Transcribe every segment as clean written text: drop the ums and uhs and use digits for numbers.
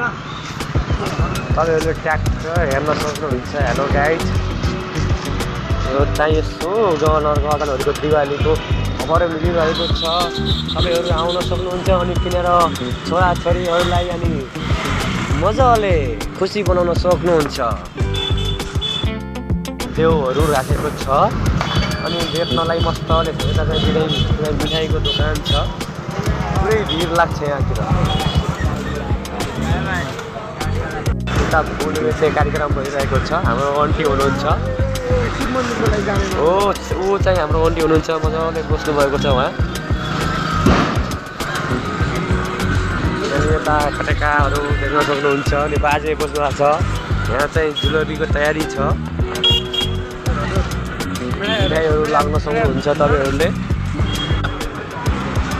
तपाईँहरूले ट्र्याक्टर हेर्न सक्नुहुन्छ। हेलो गाइज, यो चाहिँ यसो गभर्नरको अदालतहरूको दिवालीको खबरहरू लिइरहेको छ। तपाईँहरू आउन सक्नुहुन्छ अनि किनेर छोराछोरीहरूलाई अनि मजाले खुसी बनाउन सक्नुहुन्छ। देउहरू राखेको छ अनि बेच्नलाई मस्तले यता चाहिँ मिठाईको दोकान छ। पुरै भिड लाग्छ यहाँतिर। उता फुल बेच्ने कार्यक्रम भइरहेको छ। हाम्रो आन्टी हुनुहुन्छ, हो ऊ चाहिँ हाम्रो आन्टी हुनुहुन्छ, मजाले बस्नु भएको छ उहाँ। यता पटेकाहरू देख्न सक्नुहुन्छ अनि बाजे बस्नु भएको छ। यहाँ चाहिँ जुलरीको तयारी छ। मिठाईहरू लाग्न सक्नुहुन्छ तपाईँहरूले।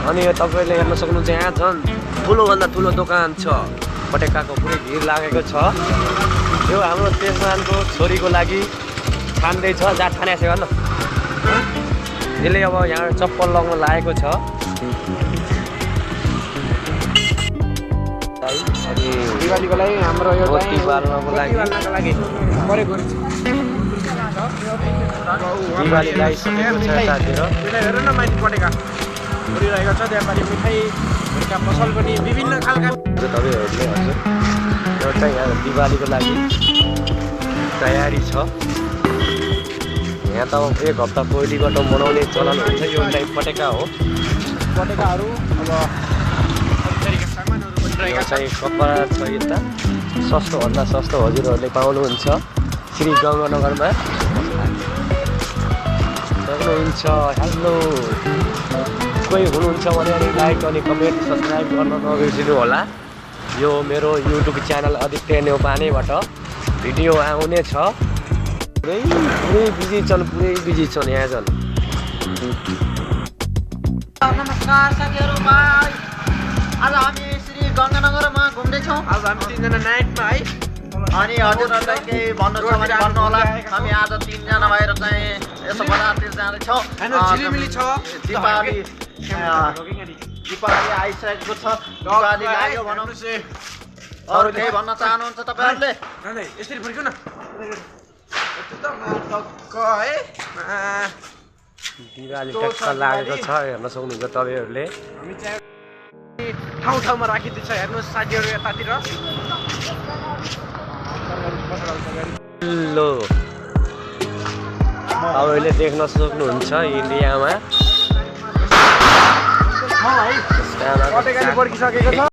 अनि तपाईँले हेर्न सक्नुहुन्छ यहाँ झन् ठुलोभन्दा ठुलो दोकान छ। पटेकाको पुरै भिड लागेको छ। यो हाम्रो तेजमानको छोरीको लागि छान्दैछ। जात खाने छ गर्न यसले अब यहाँ चप्पल लगाउन लागेको छ। अनि दिवालीको लागि हाम्रो यो मोती बाल्नको लागि दिवाली लगाइसकेको छ यतातिर। हेर न माथि पटेका उडिरहेको छ। व्यापारी मिठाईका पसल पनि विभिन्न खालका तपाईँहरूले हजुर एउटा यहाँ दिवालीको लागि तयारी छ। यहाँ त अब 1 हप्ता पहिलेबाट मनाउने चलन हुन्छ। यो चाहिँ पटेका हो। पटेकाहरू अब यो चाहिँ कपडा छ। यता सस्तोभन्दा सस्तो हजुरहरूले पाउनुहुन्छ श्री गङ्गानगरमा सक्नुहुन्छ। हेलो, कोही हुनुहुन्छ भने अनि लाइक अनि कमेन्ट सब्सक्राइब गर्न नबिर्सिनु होला। यो मेरो युट्युब च्यानल आदित्य नेउपानेबाट भिडियो आउने छ। पुरै बिजी छन्, पुरै बिजी छन् यहाँ झन्। नमस्कार साथीहरू, आज हामी श्री गङ्गानगरमा घुम्दैछौँ। आज हामी 3 जना नाइटमा है। अनि हजुरहरूलाई केही भन्नु छ भने भन्नु होला। हामी आज 3 जना भएर चाहिँ यसो बजारतिर जाँदैछौँ। झिलिमिली छ। दीपावली आइसकेको छ। दीपावली लाग्यो भनौँ। अरू केही भन्न चाहनुहुन्छ तपाईँहरूले? यसरी फर्क्यौ न। दिवाली ट्याक्क लागेको छ। हेर्न सक्नुहुन्छ तपाईँहरूले। हामी चाहिँ ठाउँ ठाउँमा राखिदिन्छ। हेर्नुहोस् साथीहरू यतातिर। ल तपाईँहरूले देख्न सक्नुहुन्छ इन्डियामा पटेकाले पर्खिसकेको छ।